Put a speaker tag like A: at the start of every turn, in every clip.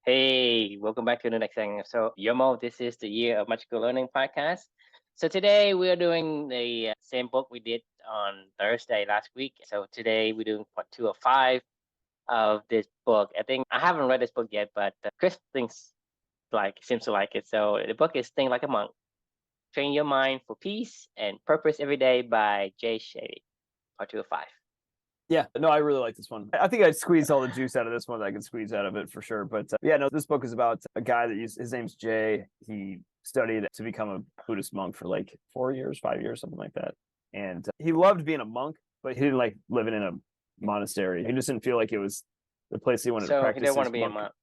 A: Hey, welcome back to the next thing. So, Yomo, this is the Year of Magical Learning podcast. So, today we are doing the same book we did on Thursday last week. So, today we're doing part two of five of this book. I think I haven't read this book yet, but Chris seems to like it. So, the book is Think Like a Monk, Train Your Mind for Peace and Purpose Every Day by Jay Shetty, part two of five.
B: Yeah, no, I really like this one. I think I'd squeeze all the juice out of this one that I can squeeze out of it for sure. But yeah, no, this book is about a guy his name's Jay. He studied to become a Buddhist monk for like 4 years, 5 years, something like that. And he loved being a monk, but he didn't like living in a monastery. He just didn't feel like it was the place he wanted to
A: So, he
B: practice
A: didn't want
B: his
A: to be a
B: monk.
A: monk.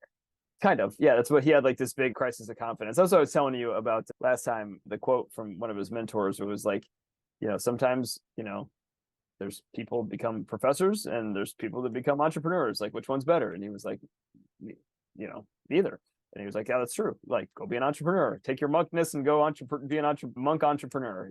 B: Kind of. Yeah, that's what he had, like this big crisis of confidence. That's what I was telling you about last time. The quote from one of his mentors was like, sometimes, there's people become professors and there's people that become entrepreneurs. Like, which one's better? And he was like, neither. And he was like, yeah, that's true. Like, go be an entrepreneur. Take your monkness and go be an monk entrepreneur.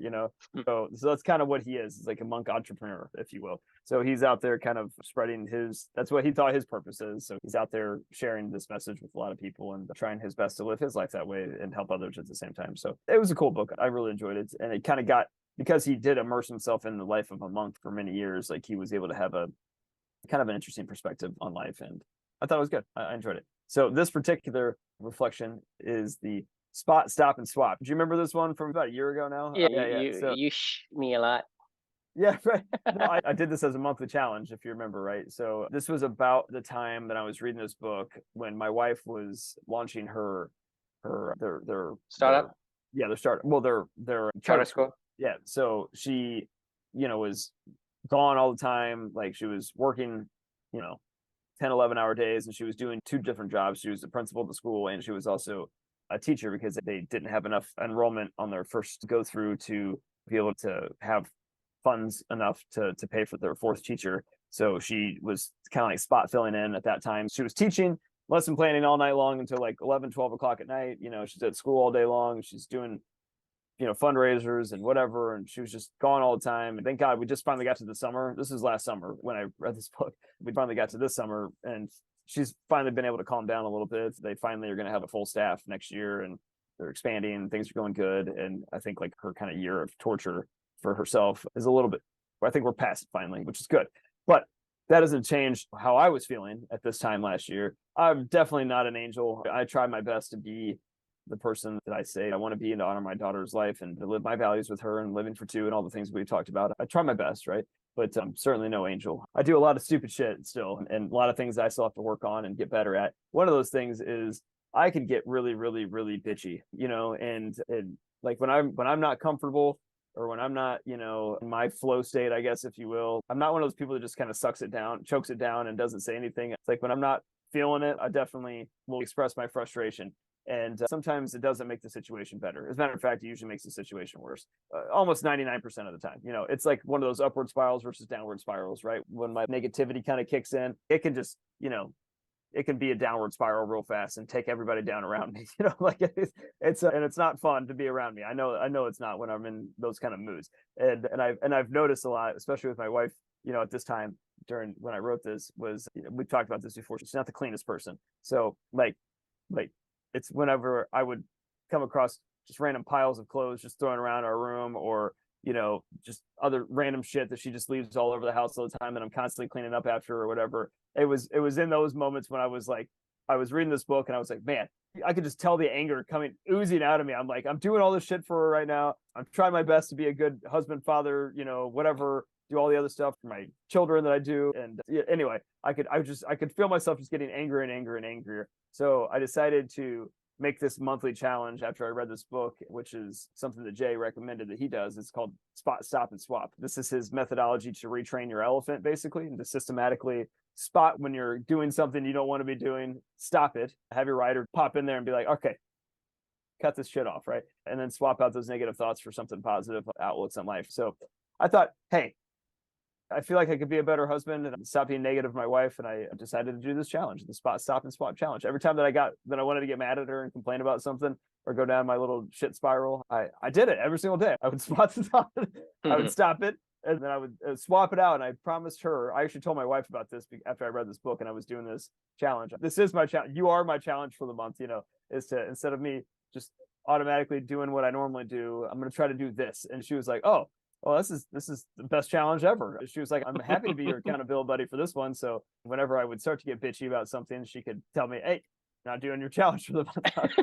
B: So that's kind of what he is. It's like a monk entrepreneur, if you will. So he's out there kind of spreading that's what he thought his purpose is. So he's out there sharing this message with a lot of people and trying his best to live his life that way and help others at the same time. So it was a cool book. I really enjoyed it. And it kind of because he did immerse himself in the life of a monk for many years, like he was able to have a kind of an interesting perspective on life. And I thought it was good. I enjoyed it. So this particular reflection is the spot, stop, and swap. Do you remember this one from about a year ago now?
A: Yeah. You me a lot.
B: Yeah, right. No, I did this as a monthly challenge, if you remember, right? So this was about the time that I was reading this book when my wife was launching their
A: Startup?
B: Their startup. Well, their
A: Charter school?
B: Yeah. So she, was gone all the time. Like she was working, 10, 11-hour days, and she was doing two different jobs. She was the principal at the school, and she was also a teacher because they didn't have enough enrollment on their first go through to be able to have funds enough to pay for their fourth teacher. So she was kind of like spot filling in at that time. She was teaching lesson planning all night long until like 11, 12 o'clock at night. She's at school all day long. She's doing fundraisers and whatever, and she was just gone all the time. And thank God we just finally got to the summer. This is last summer when I read this book. We finally got to this summer, and she's finally been able to calm down a little bit. They finally are going to have a full staff next year, and they're expanding, and things are going good. And I think like her kind of year of torture for herself is a little bit, I think we're past it finally, which is good. But that doesn't change how I was feeling at this time last year. I'm definitely not an angel. I try my best to be the person that I say I want to be and to honor my daughter's life and to live my values with her and living for two and all the things we've talked about. I try my best, right? But I'm certainly no angel. I do a lot of stupid shit still, and a lot of things I still have to work on and get better at. One of those things is I can get really, really, really bitchy, and like when I'm not comfortable or when I'm not, in my flow state, I guess, if you will, I'm not one of those people that just kind of chokes it down and doesn't say anything. It's like when I'm not feeling it, I definitely will express my frustration. And sometimes it doesn't make the situation better. As a matter of fact, it usually makes the situation worse. Almost 99% of the time. It's like one of those upward spirals versus downward spirals, right? When my negativity kind of kicks in, it can just, it can be a downward spiral real fast and take everybody down around me. Like and it's not fun to be around me. I know it's not when I'm in those kind of moods. And I've noticed a lot, especially with my wife, at this time during when I wrote this was, we've talked about this before. She's not the cleanest person. So like it's whenever I would come across just random piles of clothes just thrown around our room, or just other random shit that she just leaves all over the house all the time that I'm constantly cleaning up after or whatever. It was in those moments when I was reading this book and I was like, man, I could just tell the anger oozing out of me. I'm like, I'm doing all this shit for her right now. I'm trying my best to be a good husband, father, whatever, do all the other stuff for my children that I do. And anyway, I could feel myself just getting angrier and angrier and angrier. So I decided to make this monthly challenge after I read this book, which is something that Jay recommended that he does. It's called Spot, Stop, and Swap. This is his methodology to retrain your elephant, basically, and to systematically spot when you're doing something you don't want to be doing, stop it, have your rider pop in there and be like, okay, cut this shit off, right? And then swap out those negative thoughts for something positive, outlooks on life. So I thought, hey, I feel like I could be a better husband and stop being negative to my wife. And I decided to do this challenge, the Spot, Stop, and Swap challenge. Every time that I wanted to get mad at her and complain about something or go down my little shit spiral, I did it every single day. I would spot the thought, I would stop it, And then I would swap it out. And I promised her, I actually told my wife about this after I read this book and I was doing this challenge. This is my challenge. You are my challenge for the month, is to, instead of me just automatically doing what I normally do, I'm going to try to do this. And she was like, oh, this is the best challenge ever. She was like, I'm happy to be your accountability buddy for this one. So whenever I would start to get bitchy about something, she could tell me, hey, not doing your challenge for the month.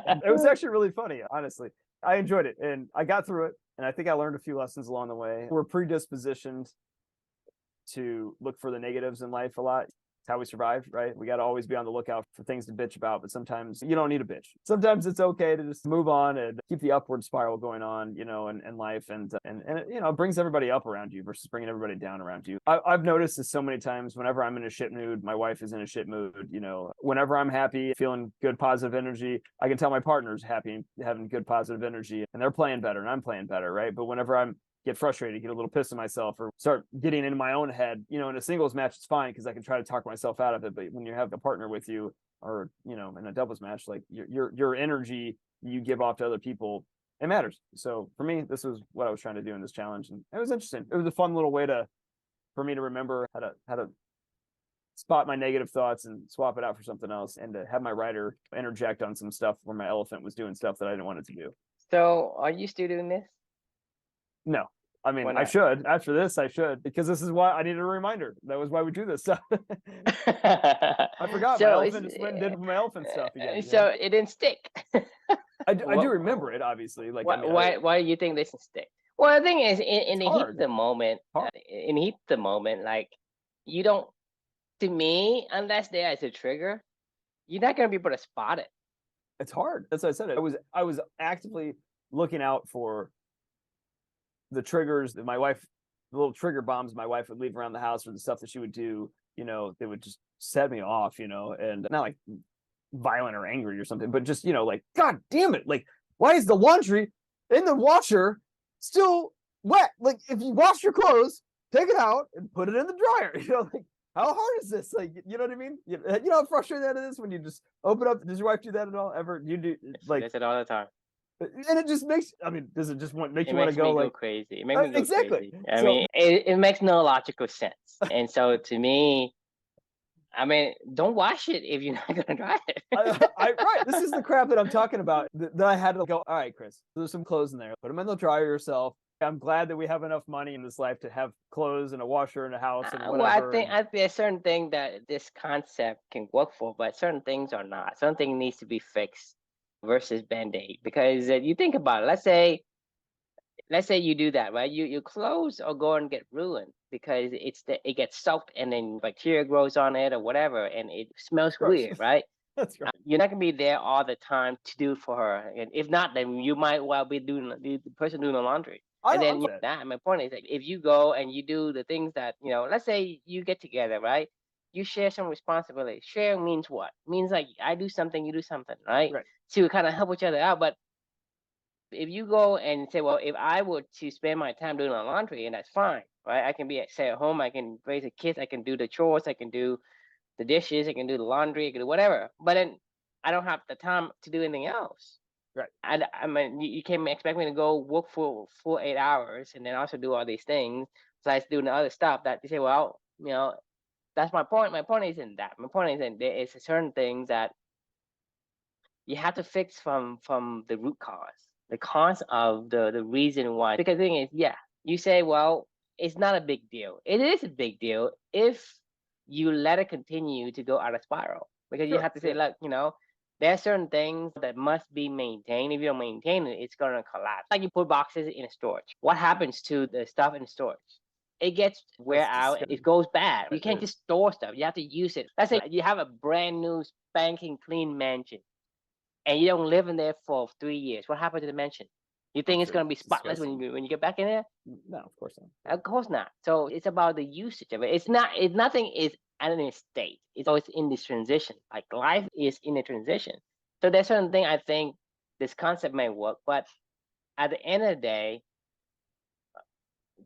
B: And it was actually really funny, honestly. I enjoyed it and I got through it. And I think I learned a few lessons along the way. We're predispositioned to look for the negatives in life a lot. It's how we survive, right? We got to always be on the lookout for things to bitch about, but sometimes you don't need a bitch. Sometimes it's okay to just move on and keep the upward spiral going on, in life, and it brings everybody up around you versus bringing everybody down around you. I've noticed this so many times. Whenever I'm in a shit mood, my wife is in a shit mood. Whenever I'm happy, feeling good, positive energy, I can tell my partner's happy, having good, positive energy, and they're playing better, and I'm playing better, right? But whenever I'm get frustrated, get a little pissed at myself, or start getting into my own head, in a singles match, it's fine because I can try to talk myself out of it. But when you have a partner with you, or in a doubles match, like your energy you give off to other people, it matters. So for me, this was what I was trying to do in this challenge, and it was interesting. It was a fun little way for me to remember how to spot my negative thoughts and swap it out for something else, and to have my writer interject on some stuff where my elephant was doing stuff that I didn't want it to do.
A: So are you still doing this?
B: No. I mean,
A: Why
B: I
A: not?
B: should. After this, I should, because this is why I needed a reminder. That was why we do this stuff. I forgot my
A: So
B: elephant just went and did my elephant stuff again.
A: so it didn't stick.
B: I do
A: What,
B: remember it, obviously. Like, I mean,
A: why do you think this didn't stick? Well, the thing is, in
B: it's
A: the heat of
B: hard.
A: the moment,
B: Hard.
A: in the heat of the moment, like you don't, to me, unless there is a trigger, you're not gonna be able to spot it.
B: It's hard. That's what I said. I was actively looking out for the triggers that my wife, the little trigger bombs my wife would leave around the house, or the stuff that she would do, they would just set me off, and not like violent or angry or something, but just, like, God damn it. Like, why is the laundry in the washer still wet? Like, if you wash your clothes, take it out and put it in the dryer. Like, how hard is this? Like, you know what I mean? How frustrating that is when you just open up. Does your wife do that at all? Ever? You do, like,
A: She does it all the time.
B: and it just makes, I mean, does it just make
A: It
B: you want to
A: makes me
B: go
A: go
B: like,
A: crazy. It makes me go
B: exactly.
A: crazy. I
B: So
A: mean, it makes no logical sense. And so to me, I mean, don't wash it if you're not gonna dry it.
B: right. This is the crap that I'm talking about. That I had to go, all right, Chris, there's some clothes in there. Put them in the dryer yourself. I'm glad that we have enough money in this life to have clothes and a washer in a house and
A: Well, I
B: whatever.
A: think there's certain things that this concept can work for, but certain things are not. Something needs to be fixed versus band-aid. Because you think about it, let's say you do that, right? Your clothes are going to get ruined because it gets soaked and then bacteria grows on it or whatever, and it smells
B: Gross.
A: weird, right?
B: That's right.
A: You're not gonna be there all the time to do for her, and if not, then you might well be doing the person doing the laundry. And then my point is, like, if you go and you do the things that let's say you get together, right? You share some responsibility. Sharing means what? Means like I do something, you do something, right?
B: Right.
A: So we kind of help each other out. But if you go and say, well, if I were to spend my time doing my laundry, and that's fine, right? I can be stay at home, I can raise the kids, I can do the chores, I can do the dishes, I can do the laundry, I can do whatever. But then I don't have the time to do anything else.
B: Right.
A: I mean, you can't expect me to go work for 8 hours and then also do all these things, besides doing the other stuff that you say, well, that's my point. My point isn't that. My point is that there is certain things that you have to fix from the root cause, the cause of the reason why. Because the thing is, yeah, you say, well, it's not a big deal. It is a big deal if you let it continue to go out of spiral. Because you have to say, look, there are certain things that must be maintained. If you don't maintain it, it's gonna collapse. Like you put boxes in storage. What happens to the stuff in storage? It gets wear out. It goes bad. You can't just store stuff. You have to use it. Let's say you have a brand new spanking clean mansion, and you don't live in there for 3 years. What happened to the mansion? You think it's gonna be spotless when you get back in there?
B: No, of course not.
A: Of course not. So it's about the usage of it. It's not. Nothing is at a state. It's always in this transition. Like life is in a transition. So there's certain thing I think this concept may work, but at the end of the day,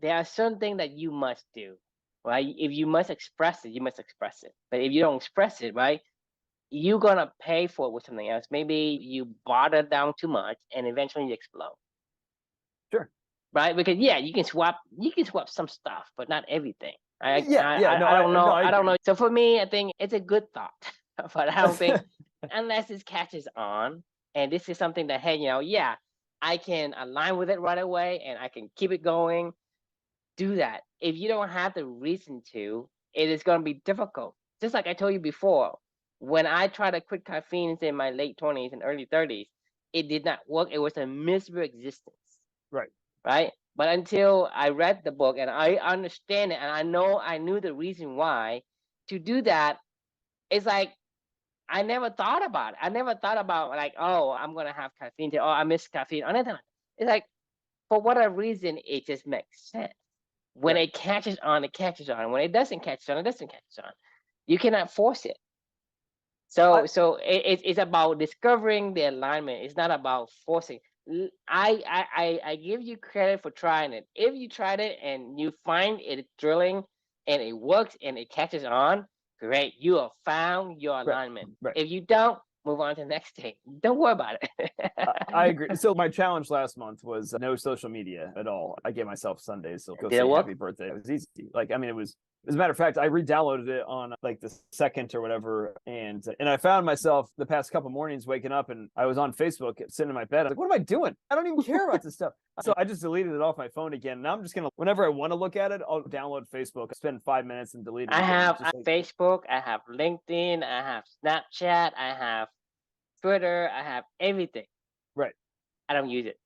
A: there are certain things that you must do, right? If you must express it, you must express it. But if you don't express it, right, you're gonna pay for it with something else. Maybe you bother down too much, and eventually you explode.
B: Sure.
A: right? Because yeah, you can swap some stuff, but not everything.
B: Yeah, no,
A: I don't know.
B: I
A: I don't
B: agree.
A: know. So for me, I think it's a good thought, but I don't think unless it catches on, and this is something that hey, yeah, I can align with it right away, and I can keep it going. Do that. If you don't have the reason to, it is going to be difficult. Just like I told you before, when I tried to quit caffeine in my late 20s and early 30s, it did not work. It was a miserable existence,
B: Right.
A: right? But until I read the book and I understand it and I knew the reason why to do that, it's like I never thought about it. I never thought about like, oh, I'm gonna have caffeine today. Oh, I miss caffeine. Anything. It's like for whatever reason, it just makes sense. When
B: Right.
A: it catches on, it catches on. When it doesn't catch on, it doesn't catch on. You cannot force it.
B: I,
A: It's about discovering the alignment. It's not about forcing. I give you credit for trying it. If you tried it and you find it thrilling and it works and it catches on, great. You have found your
B: right.
A: alignment.
B: Right.
A: If you don't, move on to the next thing. Don't worry about
B: I
A: it.
B: agree. So my challenge last month was no social media at all. I gave myself Sundays to go
A: Did it
B: say
A: work?
B: happy birthday. It was easy. Like, I mean, it was, as a matter of fact, I re-downloaded it on like the second or whatever, and I found myself the past couple mornings waking up and I was on Facebook sitting in my bed. I was like, what am I doing? I don't even care about this stuff. So I just deleted it off my phone again. Now I'm just gonna, whenever I want to look at it, I'll download Facebook, spend 5 minutes and delete it
A: I
B: again.
A: have
B: Just like,
A: Facebook, I have LinkedIn, I have Snapchat, I have Twitter, I have everything.
B: right.
A: I don't use it.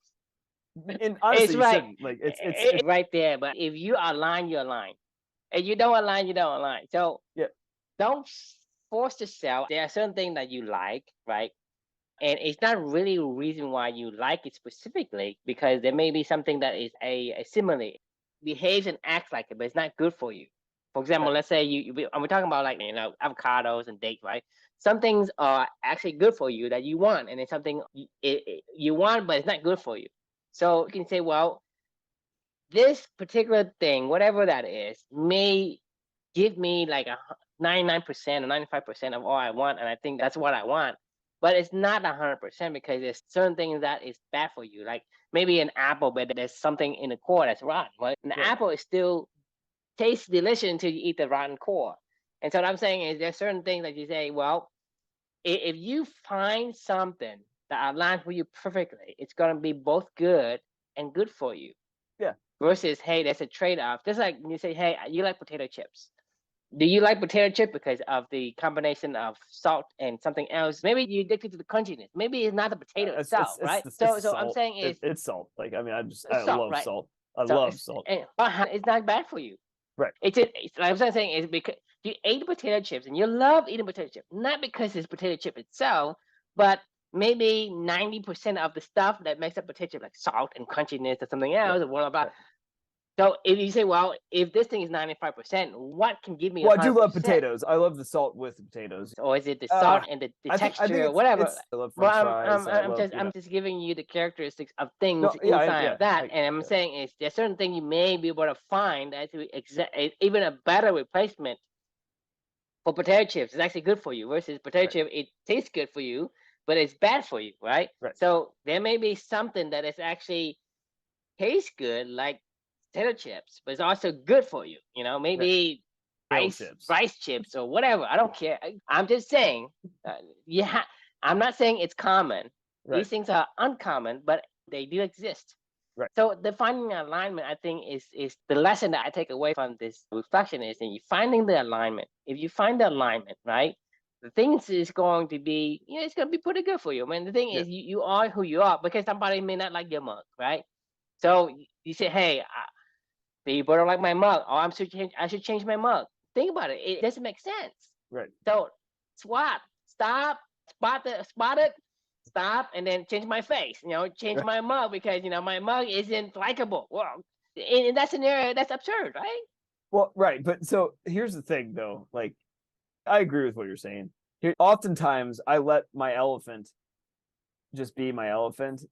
B: And
A: It's
B: honestly, you
A: right.
B: shouldn't. Like,
A: It's right there. But if you align, you align. If you don't align, you don't align. So
B: yeah,
A: don't force yourself. There are certain things that you like, right? And it's not really a reason why you like it specifically, because there may be something that is a similar, behaves and acts like it, but it's not good for you. For example,
B: right.
A: let's say we're talking about like avocados and dates, right? Some things are actually good for you that you want, and it's something you want, but it's not good for you. So you can say, well, this particular thing, whatever that is, may give me like a 99% or 95% of all I want, and I think that's what I want. But it's not 100% because there's certain things that is bad for you. Like maybe an apple, but there's something in the core that's rotten. Right? An
B: Right.
A: apple is still tastes delicious until you eat the rotten core. And so what I'm saying is there's certain things that you say, well, if you find something that aligns with you perfectly, it's gonna be both good and good for you.
B: Yeah.
A: Versus, hey, that's a trade-off. Just like you say, hey, you like potato chips. Do you like potato chip because of the combination of salt and something else? Maybe you're addicted to the crunchiness. Maybe it's not the potato itself, right?
B: It's
A: So I'm
B: salt.
A: saying is
B: It's salt. Like, I mean, I
A: salt,
B: love
A: right?
B: salt. I
A: So
B: love salt.
A: it's not bad for you.
B: Right.
A: It's like I'm saying is because you ate potato chips and you love eating potato chips, not because it's potato chip itself, but maybe 90% of the stuff that makes up potato chip, like salt and crunchiness or something
B: Right.
A: else, or blah blah.
B: Right.
A: So if you say, well, if this thing is 95%, what can give me
B: Well, I do love
A: 100%?
B: potatoes. I love the salt with the potatoes.
A: Or is it the salt and the
B: I think
A: texture or whatever?
B: it's I love
A: Well,
B: French fries. I love,
A: I'm just giving you the characteristics of
B: no,
A: things
B: yeah,
A: inside of that, and I'm
B: yeah,
A: saying is there's certain things you may be able to find that even a better replacement for potato chips. It's actually good for you versus potato
B: right,
A: chip. It tastes good for you, but it's bad for you, right?
B: right.
A: So there may be something that is actually tastes good, like potato chips, but it's also good for you.
B: Right.
A: Maybe
B: Kale chips.
A: rice chips or whatever. I don't care. I'm just saying, yeah, I'm not saying it's common.
B: Right,
A: These things are uncommon, but they do exist.
B: right.
A: So the finding alignment, I think, is the lesson that I take away from this reflection is that you finding the alignment. If you find the alignment, right, the things is going to be, it's going to be pretty good for you. I mean, the thing
B: Yeah.
A: is, you are who you are because somebody may not like your mug, right? So you say, hey, people don't like my mug. Oh, I should change my mug. Think about it. It doesn't make sense.
B: Right.
A: So swap, stop, spot it, stop, and then change my face. Change
B: Right.
A: my mug because my mug isn't likable. Well, in that scenario, that's absurd, right?
B: Well, right. But so here's the thing, though. Like, I agree with what you're saying. Oftentimes, I let my elephant just be my elephant,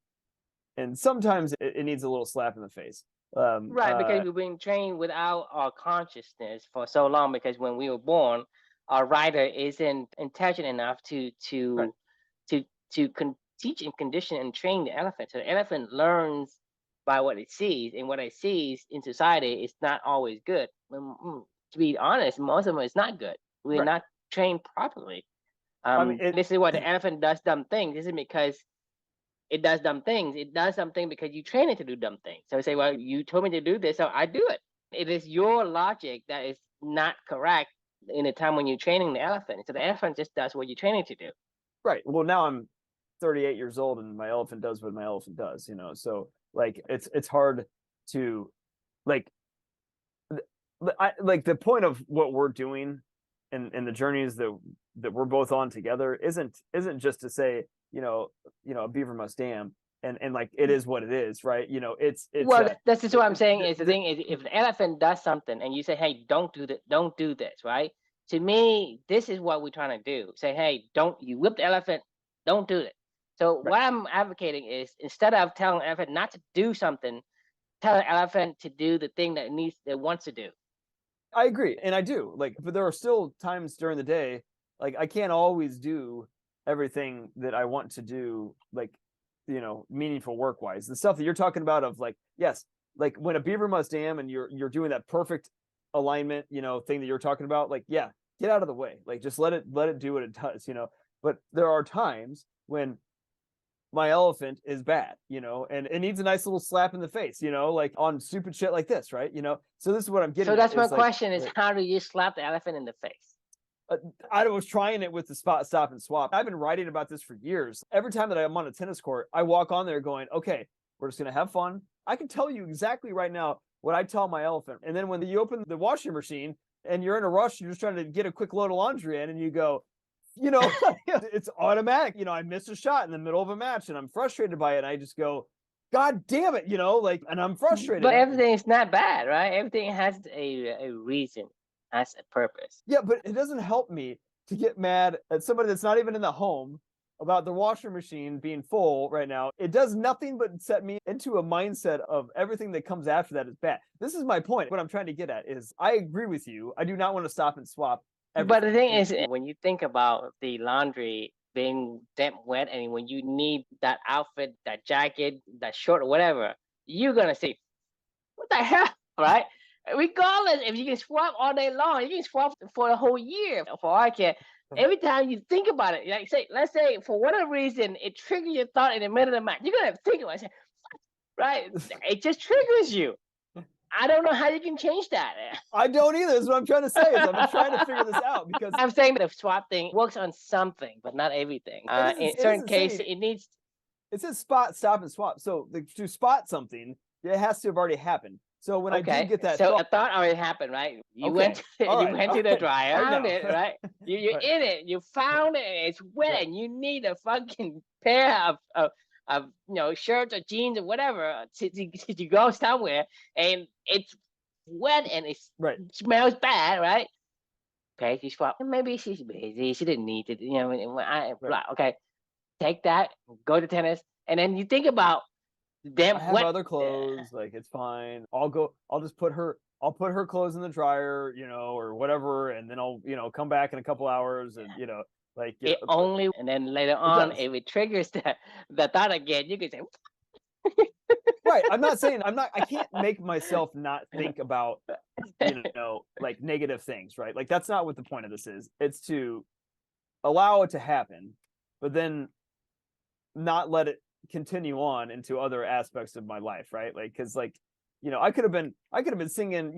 B: and sometimes it needs a little slap in the face.
A: Right, because we've been trained without our consciousness for so long. Because when we were born, our writer isn't intelligent enough to to teach and condition and train the elephant. So the elephant learns by what it sees, and what it sees in society is not always good. To be honest, most of them is not good. We're
B: Right.
A: not trained properly.
B: I mean,
A: This is why the elephant does dumb things. This is because it does dumb things. It does something because you train it to do dumb things. So I say, well, you told me to do this, so I do it. It is your logic that is not correct in the time when you're training the elephant. So the elephant just does what you're training to do.
B: right. Well, now I'm 38 years old and my elephant does what my elephant does, so like it's hard to like like the point of what we're doing and the journeys that we're both on together isn't just to say, a beaver must dam, and like it is what it is, right? It's
A: Well, that's just what I'm saying. Is the
B: the
A: thing is, if an elephant does something and you say, "Hey, don't do that, don't do this," right? To me, this is what we're trying to do. Say, "Hey, don't you whip the elephant? Don't do it." So
B: right.
A: what I'm advocating is, instead of telling an elephant not to do something, tell an elephant to do the thing that wants to do.
B: I agree, and I do, like, but there are still times during the day, like I can't always do everything that I want to do, like, meaningful work wise. The stuff that you're talking about of like, yes, like when a beaver must dam and you're doing that perfect alignment, thing that you're talking about, like, yeah, get out of the way, like just let it do what it does. But there are times when my elephant is bad, and it needs a nice little slap in the face, like on stupid shit like this, right? So this is what I'm getting
A: So
B: at
A: that's my
B: is like,
A: question: is how do you slap the elephant in the face?
B: I was trying it with the spot, stop, and swap. I've been writing about this for years. Every time that I'm on a tennis court, I walk on there going, okay, we're just going to have fun. I can tell you exactly right now what I tell my elephant. And then when you open the washing machine and you're in a rush, you're just trying to get a quick load of laundry in, and you go, it's automatic. I missed a shot in the middle of a match and I'm frustrated by it. And I just go, God damn it, like, and I'm frustrated.
A: But everything is not bad, right? Everything has a reason, has a purpose.
B: Yeah, but it doesn't help me to get mad at somebody that's not even in the home about the washing machine being full right now. It does nothing but set me into a mindset of everything that comes after that is bad. This is my point. What I'm trying to get at is I agree with you. I do not want to stop and swap everything.
A: But the thing is, when you think about the laundry being damp wet, and when you need that outfit, that jacket, that short, or whatever, you're gonna say, "What the hell?" Right? Regardless, if you can swap all day long, you can swap for a whole year. For our care, every time you think about it, like let's say for whatever reason it triggers your thought in the middle of the match, you're gonna think about it, right? It just triggers you. I don't know how you can change that.
B: I don't either. That's what I'm trying to say. Is I've been trying to figure this out because
A: I'm saying the swap thing works on something, but not everything. In certain cases, it needs.
B: It says spot, stop, and swap. So to spot something, it has to have already happened. So when I do get that,
A: so a thought already happened, right? You went to the dryer, found it, right? You're in it. You found it. It's wet, and you need a fucking pair of shirts or jeans or whatever to go somewhere, and it's wet and it smells bad, right? Okay, she swap. Maybe she's busy. She didn't need to. Okay, take that. Go to tennis, and then you think about them.
B: I have other clothes. Like it's fine. I'll just put her. I'll put her clothes in the dryer, or whatever, and then I'll come back in a couple hours, and like
A: it only. And then later on, if it triggers the thought again, you can say.
B: Right. I'm not saying I can't make myself not think about, like negative things, right? Like that's not what the point of this is. It's to allow it to happen, but then not let it continue on into other aspects of my life, right? Like, cause like, I could have been singing,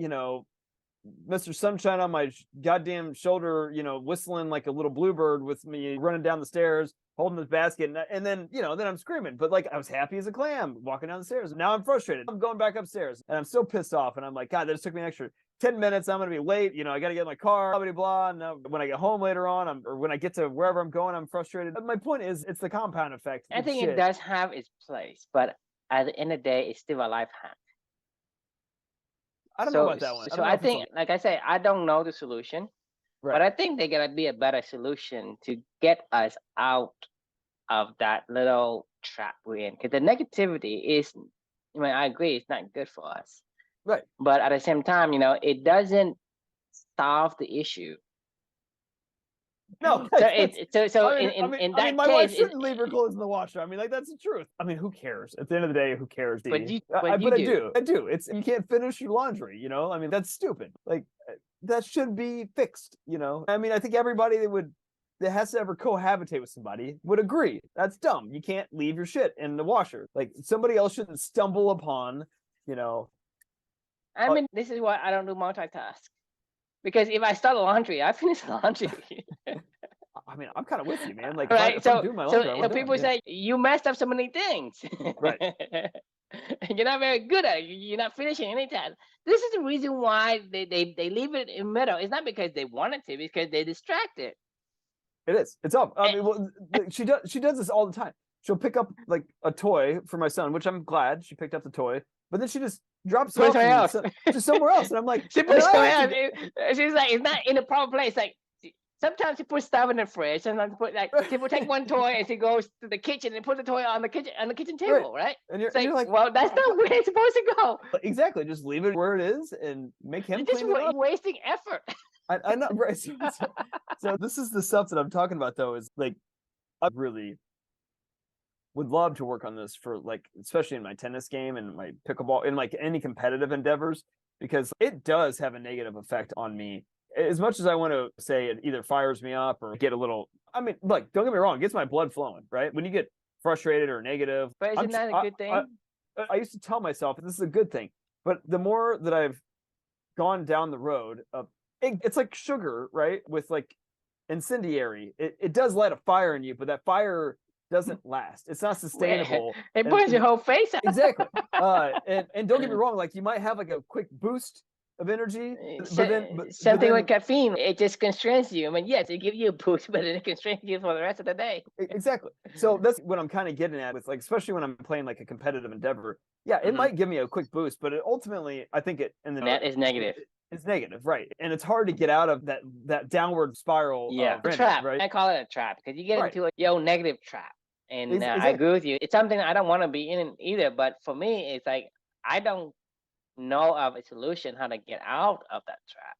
B: Mr. Sunshine on my goddamn shoulder, whistling like a little bluebird with me running down the stairs, holding this basket. And then, then I'm screaming, but like I was happy as a clam walking down the stairs. Now I'm frustrated. I'm going back upstairs and I'm still pissed off. And I'm like, God, that just took me an extra 10 minutes. I'm going to be late. I got to get in my car, blah, blah, blah. And when I get home later on, or when I get to wherever I'm going, I'm frustrated. But my point is, it's the compound effect.
A: I think it does have its place, but at the end of the day, it's still a life hack.
B: I don't know about that one.
A: So I think, like I say, I don't know the solution, but I think there gotta be a better solution to get us out of that little trap we're in. Because the negativity is, I agree, it's not good for us.
B: Right.
A: But at the same time, it doesn't solve the issue.
B: No,
A: So
B: that's,
A: in that
B: my
A: case,
B: wife shouldn't leave her clothes in the washer. I mean, like that's the truth. I mean, who cares? At the end of the day, who cares?
A: but you
B: But I
A: do.
B: do. It's you can't finish your laundry. You know, I mean, that's stupid. Like that should be fixed. You know, I mean, I think everybody that has to ever cohabitate with somebody would agree. That's dumb. You can't leave your shit in the washer. Like somebody else shouldn't stumble upon, you know.
A: I mean, this is why I don't do multitask. Because if I start laundry, I finish the laundry.
B: I mean, I'm kind of with you, man. Like
A: Right.
B: if I'm doing my laundry, I
A: So
B: want
A: people
B: done. Yeah.
A: say you messed up so many things.
B: Right.
A: You're not very good at it. You're not finishing any task. This is the reason why they leave it in the middle. It's not because they wanted to, because they're distracted.
B: It is. It's up. I
A: And
B: mean, well, she does this all the time. She'll pick up like a toy for my son, which I'm glad she picked up the toy, but then she just drops it
A: put
B: off
A: somewhere else.
B: to somewhere else, and I'm like,
A: She
B: and then
A: puts
B: I
A: somewhere
B: have
A: else.
B: to
A: She's like, it's not in the proper place. Like sometimes she puts stuff in the fridge. Sometimes she put she will take one toy and she goes to the kitchen and put the toy on the kitchen table, right?
B: And
A: It's
B: you're like,
A: well, that's not where it's supposed to go.
B: exactly, just leave it where it is and make him
A: You're just
B: clean it up.
A: wasting effort.
B: I know, right? So this is the stuff that I'm talking about, though. Is like, I really would love to work on this for like, especially in my tennis game and my pickleball, in like any competitive endeavors, because it does have a negative effect on me. As much as I want to say it either fires me up or get a little, I mean, look, don't get me wrong, it gets my blood flowing, right? When you get frustrated or negative,
A: But isn't that a good thing?
B: I used to tell myself this is a good thing, but the more that I've gone down the road of it's like sugar, right? With like incendiary, it does light a fire in you, but that fire doesn't last. It's not sustainable.
A: It burns your whole face out.
B: Exactly. And don't get me wrong, like you might have like a quick boost of energy,
A: Something with caffeine, it just constrains you. I mean, yes, it gives you a boost, but it constrains you for the rest of the day.
B: Exactly. So that's what I'm kind of getting at with like, especially when I'm playing like a competitive endeavor. Yeah, it might give me a quick boost, but ultimately, I think it in the
A: net is negative.
B: It's negative, right? And it's hard to get out of that downward spiral.
A: Yeah, trap. Right? I call it a trap because you get into a negative trap. And
B: exactly.
A: I agree with you. It's something I don't want to be in either. But for me, it's like I don't know of a solution how to get out of that trap.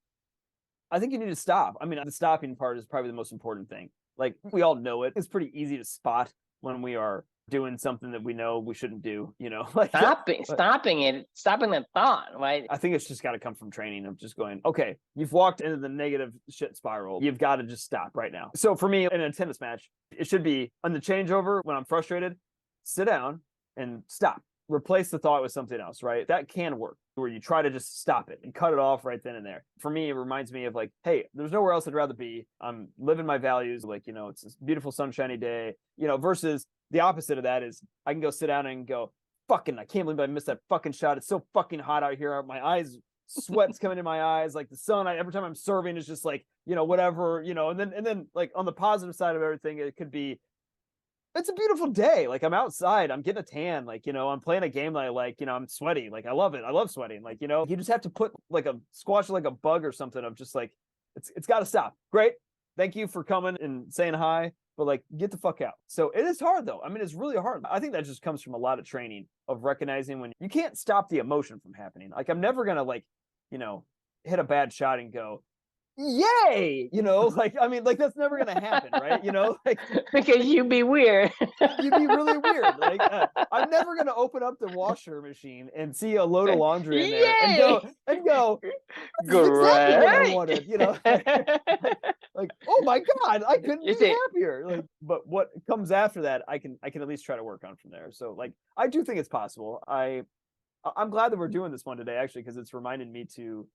B: I think you need to stop. I mean, the stopping part is probably the most important thing. Like we all know it. It's pretty easy to spot when we are doing something that we know we shouldn't do, you know, like
A: stopping the thought, right?
B: I think it's just got to come from training of just going, okay, you've walked into the negative shit spiral. You've got to just stop right now. So for me in a tennis match, it should be on the changeover when I'm frustrated, sit down and stop. Replace the thought with something else, right? That can work where you try to just stop it and cut it off right then and there. For me, it reminds me of like, hey, there's nowhere else I'd rather be. I'm living my values. Like, you know, it's this beautiful sunshiny day, you know, versus the opposite of that is I can go sit down and go, fucking, I can't believe I missed that fucking shot. It's so fucking hot out here. My eyes, sweat's coming in my eyes. Like the sun, every time I'm serving is just like, you know, whatever, you know, and then like on the positive side of everything, it could be, it's a beautiful day. Like I'm outside, I'm getting a tan. Like, you know, I'm playing a game that I like, you know, I'm sweaty. Like I love it. I love sweating. Like, you know, you just have to put like a squash like a bug or something of just like, it's got to stop. Great. Thank you for coming and saying hi, but like get the fuck out. So it is hard though. I mean, it's really hard. I think that just comes from a lot of training of recognizing when you can't stop the emotion from happening. Like I'm never going to like, you know, hit a bad shot and go, yay, you know, like I mean, like that's never gonna happen, right? You know, like
A: because you'd be weird.
B: You'd be really weird. Like I'm never gonna open up the washer machine and see a load of laundry in there and go, that's exactly what I wanted, you know. Like, oh my god, I couldn't be happier. Like, but what comes after that, I can at least try to work on from there. So like, I do think it's possible. I'm glad that we're doing this one today, actually, because it's reminded me to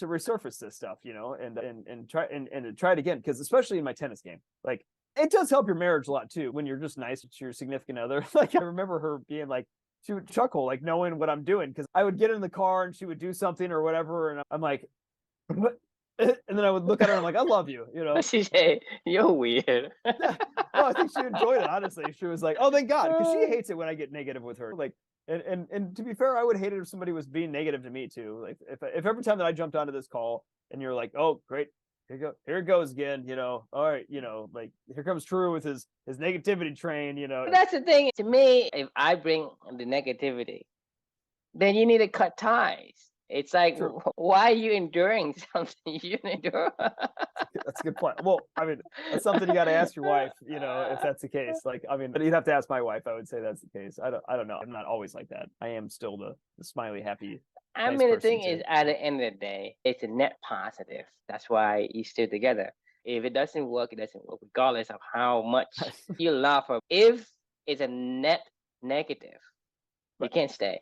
B: resurface this stuff, you know, and try and try it again, because especially in my tennis game, like it does help your marriage a lot too when you're just nice to your significant other. Like I remember her being like, she would chuckle like knowing what I'm doing, because I would get in the car and she would do something or whatever, and I'm like, what? And then I would look at her and I'm like, I love you, you know.
A: She said, you're weird.
B: No, I think she enjoyed it, honestly. She was like, oh thank God, because she hates it when I get negative with her. Like, and to be fair, I would hate it if somebody was being negative to me too. Like if every time that I jumped onto this call and you're like, oh great, here it goes again, you know, all right, you know, like here comes True with his negativity train, you know.
A: That's the thing. To me, if I bring the negativity, then you need to cut ties. It's like,
B: True.
A: why are you enduring something you shouldn't endure?
B: That's a good point. Well, I mean, that's something you got to ask your wife, if that's the case. Like, I mean, you'd have to ask my wife. I would say that's the case. I don't know. I'm not always like that. I am still the smiley, happy,
A: I
B: nice
A: mean, the
B: person
A: thing
B: too.
A: is, at the end of the day, it's a net positive. That's why you still together. If it doesn't work, it doesn't work, regardless of how much you love her. If it's a net negative, you
B: Right.
A: can't stay,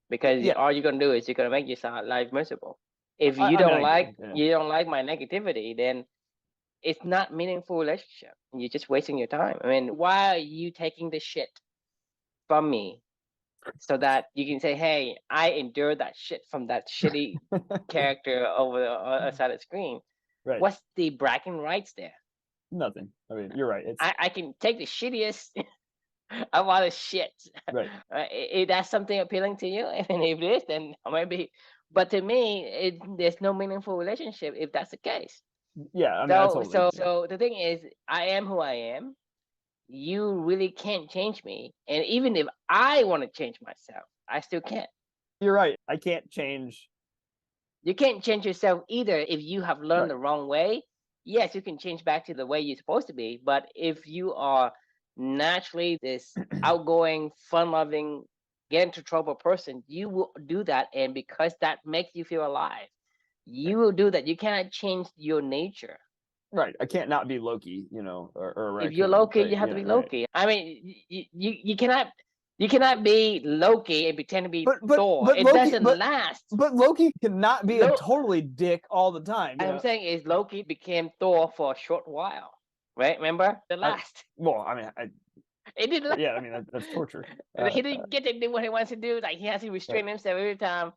A: because
B: Yeah.
A: all you're gonna do is you're gonna make your life miserable. If
B: I,
A: you
B: I mean,
A: don't
B: I agree.
A: like
B: Yeah.
A: you don't like my negativity, then it's not meaningful relationship. You're just wasting your time. I mean, why are you taking the shit from me so that you can say, "Hey, I endured that shit from that shitty character over the other side of the screen."
B: Right.
A: What's the bragging rights there?
B: Nothing. I mean, you're right. It's
A: I can take the shittiest of all the shit.
B: right.
A: That's something appealing to you, and if it is, then maybe. But to me, there's no meaningful relationship if that's the case.
B: Yeah. I mean, I totally agree.
A: So the thing is, I am who I am. You really can't change me, and even if I want to change myself, I still can't.
B: You're right. I can't change.
A: You can't change yourself either if you have learned
B: Right.
A: the wrong way. Yes, you can change back to the way you're supposed to be, but if you are naturally this outgoing, fun-loving, get into trouble person, you will do that, and because that makes you feel alive,
B: Right.
A: you will do that. You cannot change your nature.
B: Right. I can't not be Loki, or a
A: If you're
B: raccoon.
A: Loki,
B: Right.
A: you have to be
B: Right.
A: Loki. I mean, you cannot be Loki and pretend to be
B: But but
A: Thor.
B: but
A: It
B: Loki
A: doesn't
B: but
A: last.
B: but Loki cannot be a
A: Lo-
B: totally dick all the time.
A: I'm saying is Loki became Thor for a short while, right? Remember the
B: I,
A: last.
B: well, I mean,
A: It didn't.
B: yeah. I mean, that's torture.
A: He didn't get to do what he wants to do. Like he has to restrain
B: Right.
A: himself every time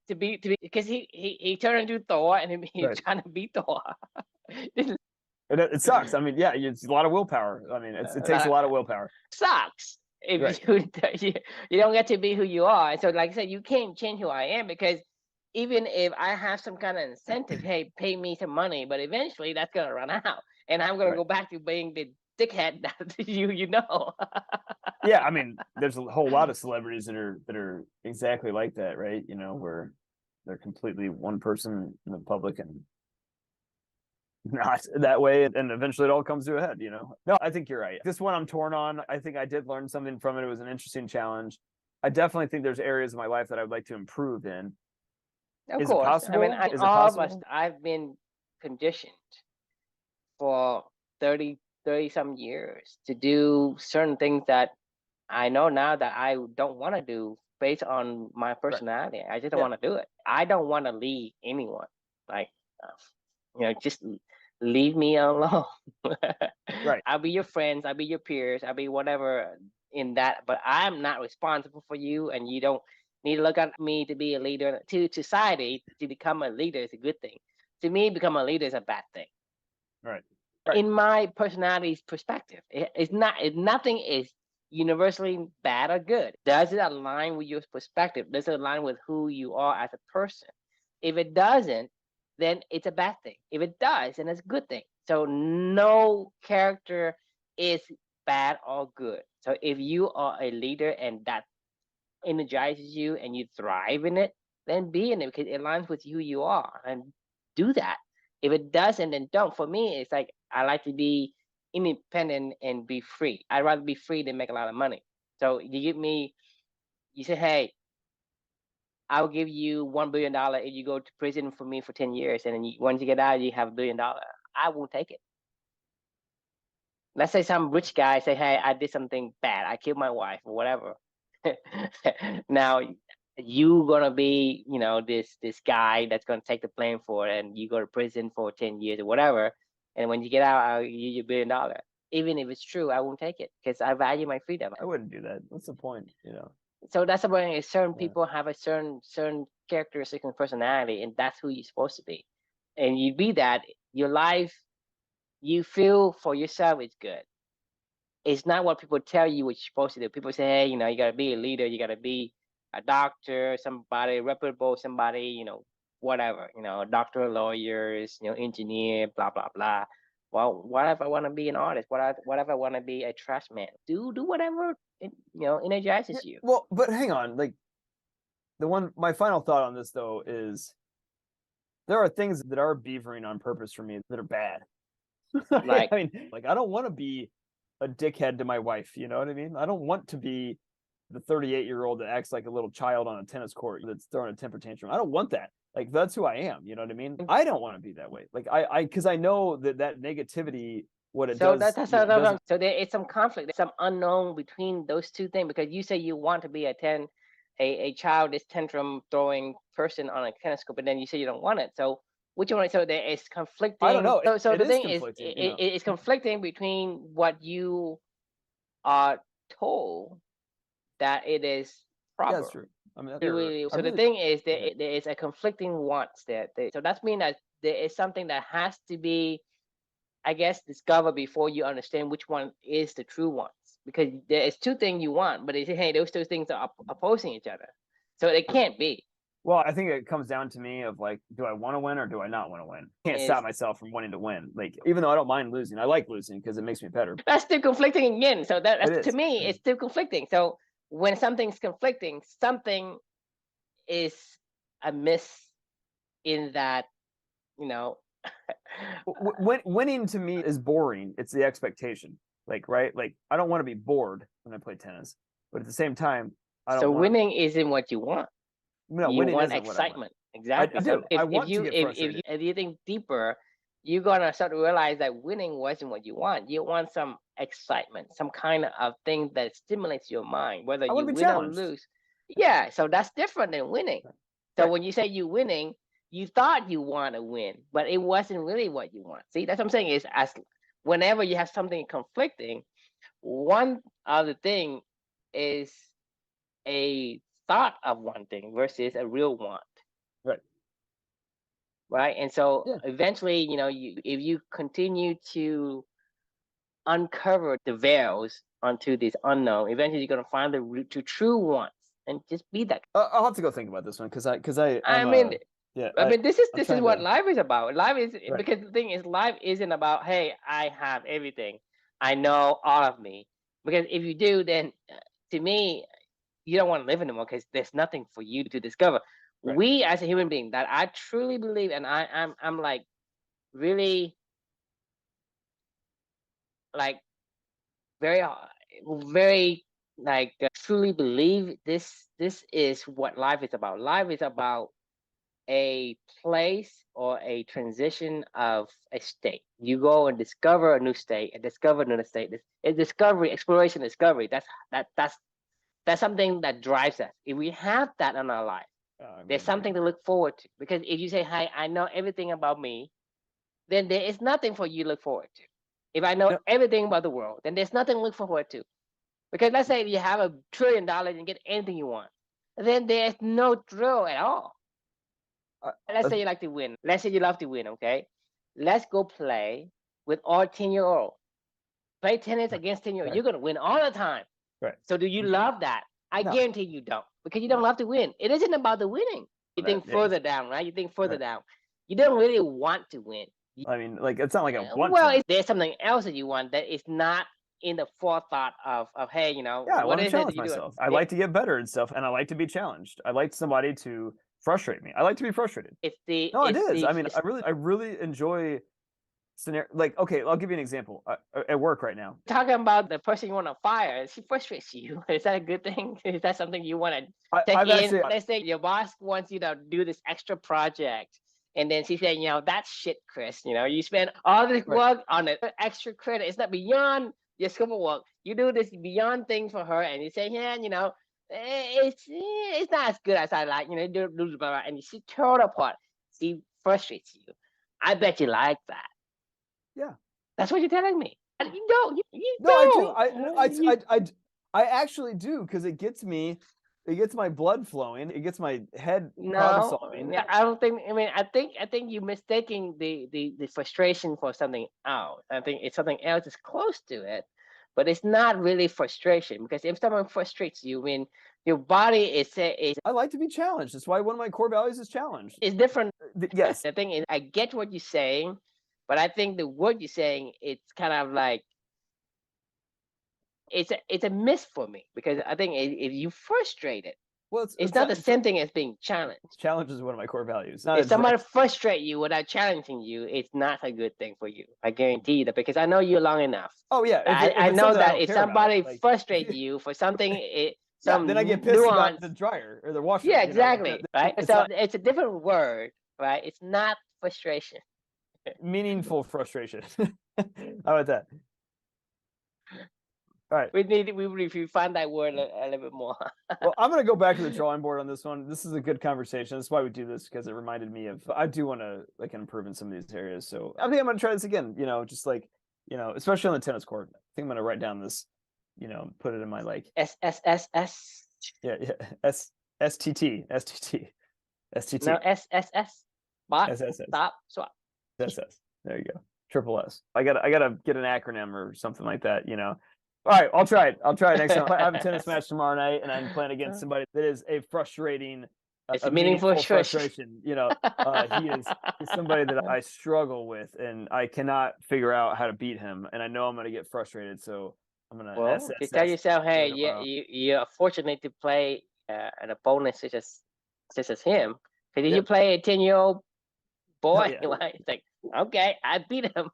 A: to be because he turned into Thor and he's
B: Right.
A: trying to be Thor.
B: It sucks. I mean, yeah, it's a lot of willpower. I mean, it takes a lot of willpower.
A: Sucks
B: Right.
A: if you don't get to be who you are. So like I said, you can't change who I am, because even if I have some kind of incentive, hey, pay me some money, but eventually that's gonna run out, and I'm gonna
B: Right.
A: go back to being the dickhead that you know.
B: Yeah. I mean, there's a whole lot of celebrities that are exactly like that, right? Where they're completely one person in the public and not that way, and eventually it all comes to a head. No, I think you're right. This one I'm torn on. I think I did learn something from it. It was an interesting challenge. I definitely think there's areas of my life that I would like to improve in.
A: Of
B: Is it
A: course, I mean,
B: possible? Is it
A: all of us.
B: possible?
A: I've been conditioned for 30 some years to do certain things that I know now that I don't want to do based on my
B: Right.
A: personality. I just don't
B: Yeah.
A: want to do it. I don't want to lead anyone. Like, just leave me alone.
B: Right.
A: I'll be your friends. I'll be your peers. I'll be whatever in that. But I'm not responsible for you, and you don't need to look at me to be a leader. To society, to become a leader is a good thing. To me, become a leader is a bad thing.
B: Right. Right.
A: In my personality's perspective, it's not. Nothing is universally bad or good. Does it align with your perspective? Does it align with who you are as a person? If it doesn't, then it's a bad thing. If it does, then it's a good thing. So no character is bad or good. So if you are a leader and that energizes you and you thrive in it, then be in it because it aligns with who you are, and do that. If it doesn't, then don't. For me, it's like I like to be independent and be free. I'd rather be free than make a lot of money. So you say, hey, I'll give you $1 billion if you go to prison for me for 10 years, and then once you get out, you have $1 billion. I won't take it. Let's say some rich guy say, hey, I did something bad. I killed my wife or whatever. Now you gonna be, this guy that's gonna take the blame for it, and you go to prison for 10 years or whatever. And when you get out, I'll give you $1 billion. Even if it's true, I won't take it because I value my freedom.
B: I wouldn't do that. What's the point?
A: So that's the point. Certain
B: Yeah.
A: people have a certain characteristic and personality, and that's who you're supposed to be. And you be that, your life, you feel for yourself is good. It's not what people tell you what you're supposed to do. People say, hey, you gotta be a leader, you gotta be a doctor, somebody reputable, somebody, whatever, doctor, lawyers, engineer, blah blah blah. Well, what if I want to be an artist? What if I want to be a trash man? Do whatever energizes you.
B: Well, but hang on, like my final thought on this though is there are things that are beavering on purpose for me that are bad.
A: Like,
B: I mean, like I don't want to be a dickhead to my wife. You know what I mean? I don't want to be the 38-year-old that acts like a little child on a tennis court that's throwing a temper tantrum. I don't want that. Like that's who I am. You know what I mean? I don't want to be that way. Like because I know that negativity, what it
A: so
B: does,
A: so there is some conflict, there's some unknown between those two things, because you say you want to be a childish tantrum throwing person on a tennis court, but then you say you don't want it. So which one? So there is conflicting.
B: I don't know.
A: So
B: It
A: the
B: is
A: thing is,
B: conflicting.
A: it's conflicting between what you are told that it is
B: Yeah,
A: proper.
B: that's true. I mean,
A: So the thing is, there is a conflicting wants there. So that's mean that there is something that has to be, I guess, discovered before you understand which one is the true ones. Because there is two things you want, but they say, hey, those two things are opposing each other. So it can't be.
B: Well, I think it comes down to me of like, do I want to win or do I not want to win? I can't stop myself from wanting to win. Like, even though I don't mind losing, I like losing because it makes me better.
A: That's still conflicting again. So that's to me, it's still conflicting. So when something's conflicting, something is amiss in that, you know.
B: Winning to me is boring. It's the expectation. Like, right? Like, I don't want to be bored when I play tennis, but at the same time, I don't.
A: So winning isn't what you want.
B: No,
A: you
B: winning
A: want
B: isn't
A: excitement.
B: What I want.
A: Exactly.
B: I do. I want to get frustrated.
A: If you think deeper, you're gonna start to realize that winning wasn't what you want. You want some excitement, some kind of thing that stimulates your mind, whether
B: I
A: you
B: want to be
A: win or
B: challenged.
A: lose. Yeah, so that's different than winning. So when you say you winning, you thought you want to win, but it wasn't really what you want. See, that's what I'm saying is, as whenever you have something conflicting, one other thing is a thought of one thing versus a real want.
B: Right.
A: Right. And so eventually, if you continue to uncover the veils onto this unknown, eventually you're going to find the root to true wants and just be that.
B: I'll have to go think about this one because I
A: mean, this is what
B: to...
A: life is about. Life is because the thing is, life isn't about, hey, I have everything, I know all of me. Because if you do, then to me, you don't want to live anymore because there's nothing for you to discover. Right. We as a human being, that I truly believe, and I'm like really like very like truly believe this is what life is about. Life is about a place or a transition of a state. You go and discover a new state and discover another state. It's discovery, exploration, discovery. That's something that drives us. If we have that in our life, there's something to look forward to. Because if you say, "Hi, I know everything about me," then there is nothing for you to look forward to. If I know everything about the world, then there's nothing to look forward to. Because let's say you have $1 trillion and get anything you want, then there's no thrill at all. Let's say you like to win. Let's say you love to win, okay? Let's go play with all 10-year-olds. Play tennis against 10-year-olds. You're going to win all the time. Right. So do you love that? I guarantee you don't, because you don't love to win. It isn't about the winning. You think further down, right? You think further down. You don't really want to win.
B: I mean, like, it's not like I want
A: to. There's something else that you want that is not in the forethought of hey,
B: I want to challenge myself. I like to get better and stuff, and I like to be challenged. I like somebody to frustrate me. I like to be frustrated. It is. I mean, I really enjoy scenario. Like, okay, I'll give you an example. At work right now,
A: talking about the person you want to fire, she frustrates you. Is that a good thing? Is that something you want to take in? Actually, let's say your boss wants you to do this extra project, and then she said, that's shit, Chris. You spend all this work on the extra credit. It's not beyond your scope of work. You do this beyond thing for her, and you say, it's not as good as I like. Do blah, blah, and she tore it apart. She frustrates you. I bet you like that.
B: Yeah,
A: that's what you're telling me. And you don't. You
B: no, don't. I actually do, because it gets my blood flowing. It gets my head problem solving.
A: I don't think. I mean, I think you're mistaking the frustration for something else. I think it's something else is close to it, but it's not really frustration. Because if someone frustrates you, when your body is
B: I like to be challenged. That's why one of my core values is challenge.
A: It's different.
B: Yes.
A: The thing is, I get what you're saying, but I think the word you're saying, it's kind of like it's a miss for me, because I think if you frustrated,
B: Well,
A: It's not the same thing as being challenged.
B: Challenge is one of my core values.
A: If somebody frustrates you without challenging you, it's not a good thing for you. I guarantee you that, because I know you long enough.
B: Oh yeah,
A: I know that if somebody frustrates you for something,
B: then I get pissed
A: nuance,
B: about the dryer or the washer.
A: Yeah, exactly. Right. So it's a different word, right? It's not frustration.
B: Meaningful frustration. How about that? All right.
A: If you find that word a little bit more.
B: Well, I'm going to go back to the drawing board on this one. This is a good conversation. That's why we do this, because it reminded me of, I do want to like improve in some of these areas. So I think I'm going to try this again, just like, especially on the tennis court. I think I'm going to write down this, put it in my like
A: SSSS.
B: Yeah. STT.
A: No, SSS. Stop, swap.
B: SS. There you go. Triple S. I gotta get an acronym or something like that, All right, I'll try it. I'll try it next time. I have a tennis match tomorrow night, and I'm playing against somebody that is a frustrating,
A: it's a meaningful
B: frustration. He is somebody that I struggle with, and I cannot figure out how to beat him. And I know I'm going to get frustrated, so I'm going to.
A: Well, just tell yourself, hey, you're fortunate to play an opponent such as him, because if you play a 10-year-old boy, right? It's like, okay, I beat him.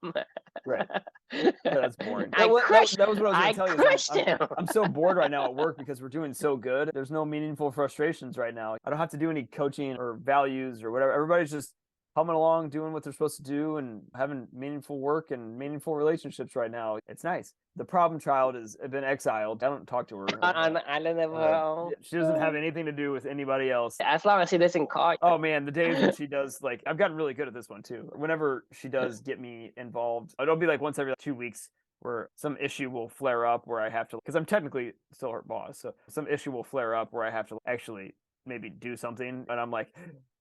B: Right. Yeah, that's boring.
A: That was what I was
B: going to tell you.
A: Crushed him.
B: I'm so bored right now at work because we're doing so good. There's no meaningful frustrations right now. I don't have to do any coaching or values or whatever. Everybody's just humming along, doing what they're supposed to do, and having meaningful work and meaningful relationships right now. It's nice. The problem child has been exiled. I don't talk to her.
A: On the island of her own.
B: She doesn't have anything to do with anybody else.
A: As long as she doesn't call you.
B: Oh man, the days when she does, like, I've gotten really good at this one too. Whenever she does get me involved, it'll be like once every 2 weeks where some issue will flare up where I have to, because I'm technically still her boss, so some issue will flare up where I have to actually maybe do something, and I'm like,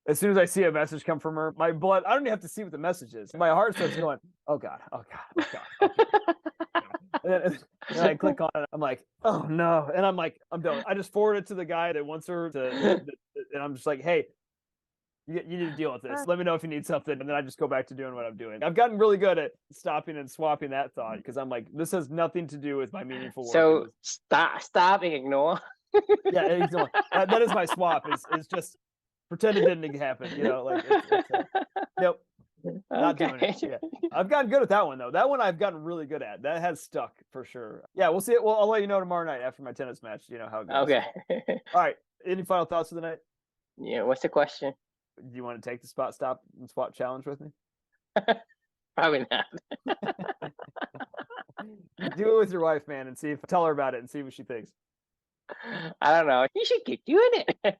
B: as soon as I see a message come from her, my blood, I don't even have to see what the message is. My heart starts going, oh God, oh God, oh God. Okay. And I click on it. I'm like, oh no. And I'm like, I'm done. I just forward it to the guy that wants her to, and I'm just like, hey, you need to deal with this. Let me know if you need something. And then I just go back to doing what I'm doing. I've gotten really good at stopping and swapping that thought, because I'm like, this has nothing to do with my meaningful work.
A: So stop and ignore.
B: Yeah, ignore. That is my swap. Is just pretend it didn't happen. Nope. Not doing it. Yeah. I've gotten good at that one though. That one I've gotten really good at. That has stuck for sure. Yeah, we'll see it. Well, I'll let you know tomorrow night after my tennis match. How it goes.
A: Okay.
B: All right. Any final thoughts for the night?
A: Yeah. What's the question?
B: Do you want to take the stop and swap challenge with me?
A: Probably not.
B: Do it with your wife, man, and tell her about it and see what she thinks.
A: I don't know. You should keep doing it.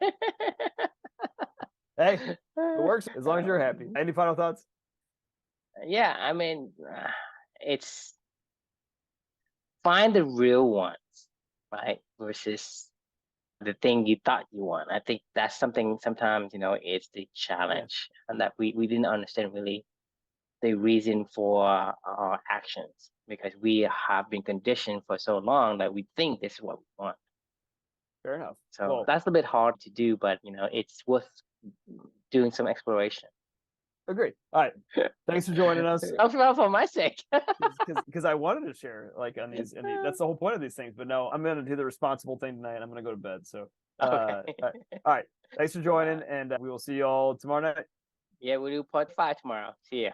B: Hey, it works as long as you're happy. Any final thoughts?
A: Yeah, I mean, it's find the real ones, right? Versus the thing you thought you want. I think that's something sometimes, it's the challenge, and that we didn't understand really the reason for our actions, because we have been conditioned for so long that we think this is what we want.
B: Fair enough.
A: So that's a bit hard to do, but it's worth doing some exploration.
B: Agreed. All right. Thanks for joining us.
A: For my sake.
B: Because I wanted to share on these, and that's the whole point of these things. But no, I'm going to do the responsible thing tonight. I'm going to go to bed. So,
A: okay.
B: All right. Thanks for joining, and we will see you all tomorrow night.
A: Yeah, we'll do part 5 tomorrow. See ya.